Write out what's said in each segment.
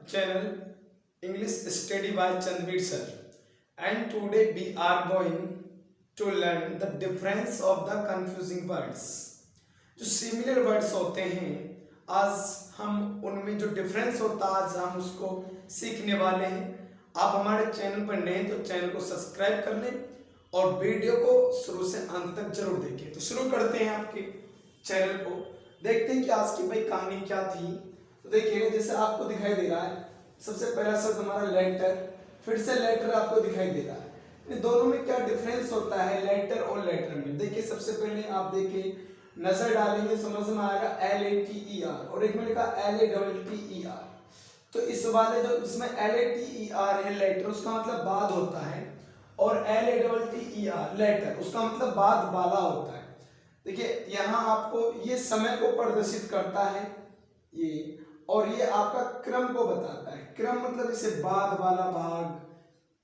channel English Study by Chandveer sir, and today we are going to learn the difference of the confusing words. जो similar words होते हैं आज हम उनमें जो डिफरेंस होता है आज हम उसको सीखने वाले हैं। आप हमारे चैनल पर नए हैं तो चैनल को सब्सक्राइब कर लें और वीडियो को शुरू से अंत तक जरूर देखें। तो शुरू करते हैं आपके चैनल को, देखते हैं कि आज की भाई कहानी क्या थी। तो देखिएगा जैसे आपको दिखाई दे रहा है सबसे पहला शब्द हमारा लेटर, फिर से लेटर आपको दिखाई दे रहा है। इन दोनों में क्या डिफरेंस होता है लेटर और लेटर में? देखिए सबसे पहले आप देखिए नजर डालेंगे समझ में आएगा LATER और एक में लिखा LATTER। तो इस वाले जो इसमें LATER है लेटर उसका मतलब बाद होता है और LATTER लेटर उसका मतलब बाद वाला होता है। देखिए यहाँ आपको ये समय को प्रदर्शित करता है ये, और ये आपका क्रम को बताता है। क्रम मतलब इसे बाद वाला भाग।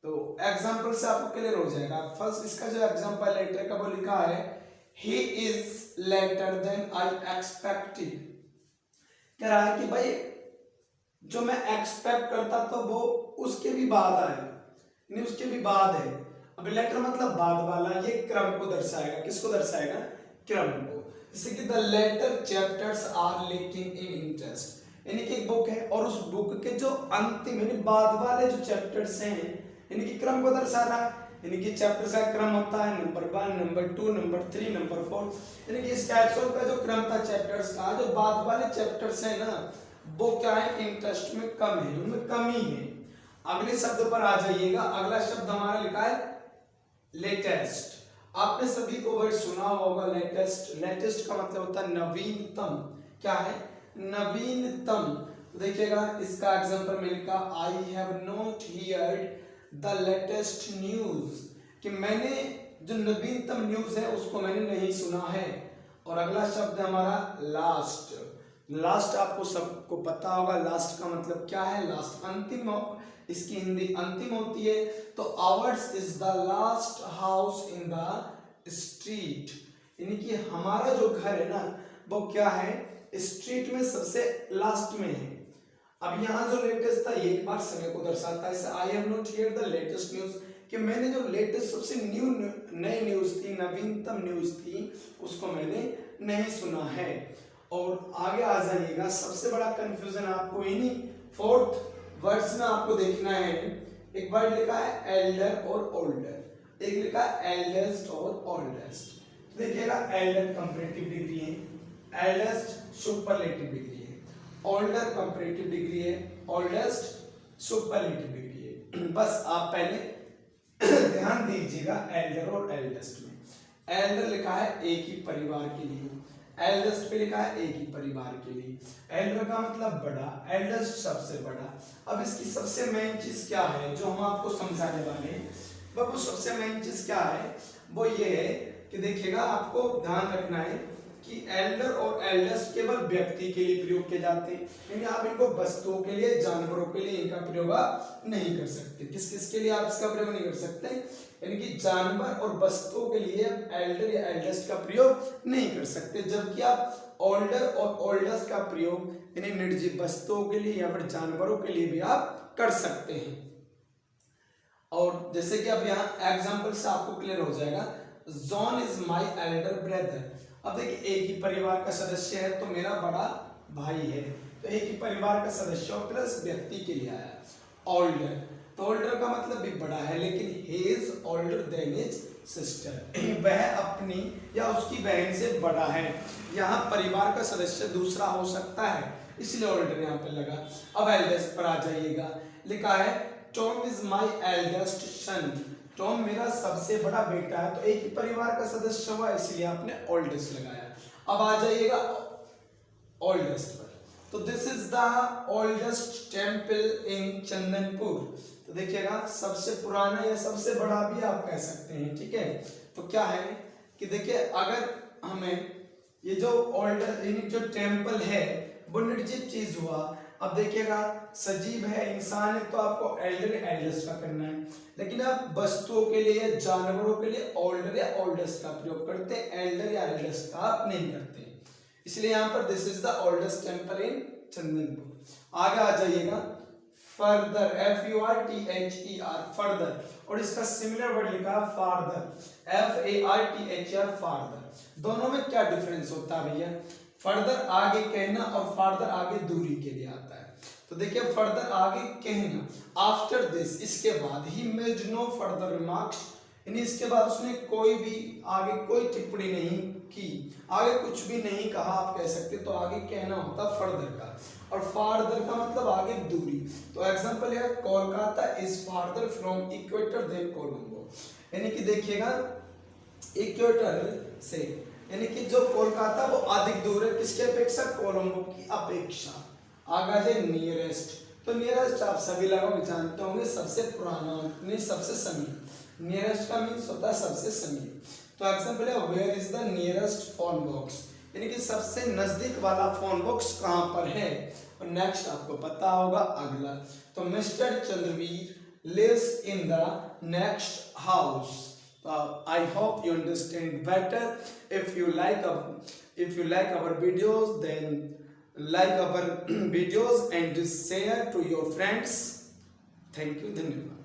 तो एग्जांपल से आपको क्लियर हो जाएगा। फर्स्ट इसका जो एग्जांपल लेटर का वो लिखा है he is later than I expected. कह रहा है कि भाई जो मैं एक्सपेक्ट करता था वो उसके भी बाद आया, नहीं उसके भी बाद है। अब लेटर मतलब बाद वाला, ये क्रम को दर्शाएगा। किसको दर्शाएगा? क्रम को। जैसे कि the latter chapters are lacking in interest, यानी कि एक बुक है और उस बुक के जो अंतिम यानी बाद वाले जो चैप्टर्स हैं यानी कि क्रम को दर्शा रहा है। यानी कि चैप्टर्स का क्रम होता है नंबर 1, नंबर 2, नंबर 3, नंबर 4। यानी कि इस टाइप से का जो क्रम था चैप्टर्स का, जो बाद वाले चैप्टर्स हैं ना वो क्या है इंटरेस्ट में कम है, उनमें कमी है। अगले शब्द पर आ जाइएगा। अगला शब्द हमारा लिखा है लेटेस्ट। आपने सभी को वर्ड सुना होगा लेटेस्ट। लेटेस्ट का मतलब होता है नवीनतम। क्या है? नवीनतम। देखिएगा इसका एग्जांपल में लिखा I have not heard the latest news, कि मैंने जो नवीनतम न्यूज है उसको मैंने नहीं सुना है। और अगला शब्द है हमारा लास्ट। लास्ट आपको सबको पता होगा लास्ट का मतलब क्या है? लास्ट अंतिम, इसकी हिंदी अंतिम होती है। तो hours is the last house in the street, यानी कि हमारा जो घर है ना वो क्या है स्ट्रीट में सबसे लास्ट में है। अब यहाँ जो लेटेस्ट था एक बार समय को दर्शाता है। I have not heard the latest news, कि मैंने जो लेटेस्ट सबसे नई न्यूज थी, नवीनतम न्यूज थी उसको मैंने नहीं सुना है। और आगे आ जाइएगा। सबसे बड़ा कंफ्यूजन आपको इन्हीं 4th वर्ड्स में आपको देखना है। एक वर्ड लिखा है एल्डर और ओल्डर, एक लिखा है एल्डेस्ट और ओल्डेस्ट। देखिएगा एल्डर कंपैरेटिव डिग्री है, एल्डेस्ट सुपरलेटिव डिग्री है, ओल्डर कंपैरेटिव डिग्री है, ओल्डेस्ट सुपरलेटिव डिग्री है। बस आप पहले ध्यान दीजिएगा एल्डर और एल्डेस्ट में। एल्डर लिखा है एक ही परिवार के लिए, एल्डेस्ट पे लिखा है एक ही परिवार के लिए। एल्डर का मतलब बड़ा, एल्डेस्ट सबसे बड़ा। अब इसकी सबसे मेन चीज क्या है जो हम आपको समझाने वाले हैं? वो सबसे मेन चीज क्या है वो ये है कि देखिएगा आपको ध्यान रखना है कि एल्डर और एल्डेस्ट केवल व्यक्ति के लिए प्रयोग किए जाते हैं, यानी आप इनको वस्तुओं के लिए, जानवरों के लिए इनका प्रयोग आप नहीं कर सकते। किस किस के लिए आप इसका प्रयोग नहीं कर सकते? यानी कि जानवर और वस्तुओं के लिए एल्डर या एल्डेस्ट का प्रयोग नहीं कर सकते, जबकि आप ओल्डर और ओल्डेस्ट का प्रयोग यानी निर्जीव वस्तुओं के लिए या फिर जानवरों के लिए भी आप कर सकते हैं। और जैसे कि अब यहाँ एग्जाम्पल से आपको क्लियर हो जाएगा। John is my elder brother. अब देखिए एक ही परिवार का सदस्य है तो मेरा बड़ा भाई है, तो एक ही परिवार का सदस्य और प्लस व्यक्ति के लिए आया। ओल्डर, तो ओल्डर का मतलब भी बड़ा है, लेकिन he is older than his sister, वह अपनी या उसकी बहन से बड़ा है। यहाँ परिवार का सदस्य दूसरा हो सकता है इसलिए ओल्डर यहाँ पे लगा। अब एल्डेस्ट पर आ जाइएगा। लिखा है Tom is my eldest son, Tom मेरा सबसे बड़ा बेटा है, तो एक ही परिवार का सदस्य हुआ इसलिए आपने ओल्डेस्ट लगाया। अब आ जाइएगा ओल्डेस्ट पर। तो this is the oldest temple in Chandanpur. तो देखिएगा सबसे पुराना या सबसे बड़ा भी आप कह सकते हैं, ठीक है। तो क्या है कि देखिए अगर हमें ये जो ओल्डर यानी जो टेम्पल है वो निर्जीव चीज हुआ। अब देखिएगा सजीव है, इंसान है, तो आपको एल्डर एल्डेस्ट का करना है, लेकिन आप वस्तुओं के लिए, जानवरों के लिए ओल्डर या ओल्डेस्ट का प्रयोग करते हैं, एल्डर या एल्डेस्ट का आप नहीं करते। इसलिए यहाँ पर this is the oldest temple in Chandanpur. आगे आ जाइएगा। फर्दर, FURTHER, फर्दर, और इसका सिमिलर वर्ड लिखा फार्दर, FARTHER, फार्दर। दोनों में क्या डिफरेंस होता है भैया? फर्दर आगे कहना और फार्दर आगे दूरी के लिए आता है। तो देखिए फर्दर आगे कहना, आफ्टर दिस, इसके बाद, he made no further remarks, यानी इसके बाद उसने कोई भी आगे कोई टिप्पणी नहीं की, आगे कुछ भी नहीं कहा आप कह सकते। तो आगे कहना होता फर्दर का, और फार्दर का मतलब आगे दूरी। तो एग्जांपल है Kolkata is farther from equator than Colombo, यानी कि देखिएगा इक्वेटर से, यानी कि जो कोलकाता वो अधिक दूर है किसके अपेक्षा? कोलंबो की अपेक्षा। आगे है नियरेस्ट, तो नियरेस्ट आप सभी लोग जानते होंगे सबसे पुराना, नहीं सबसे समीप। नियरेस्ट का मीन्स होता है सबसे समीप। तो एग्जांपल है where is the nearest phone box, यानी कि सबसे नजदीक वाला फोन बॉक्स कहाँ पर है। और नेक्स्ट आपको पता होगा अगला, तो mister Chandraveer lives in the next house. I hope you understand better. If you like our videos, then like our videos and share to your friends. Thank you. धन्यवाद।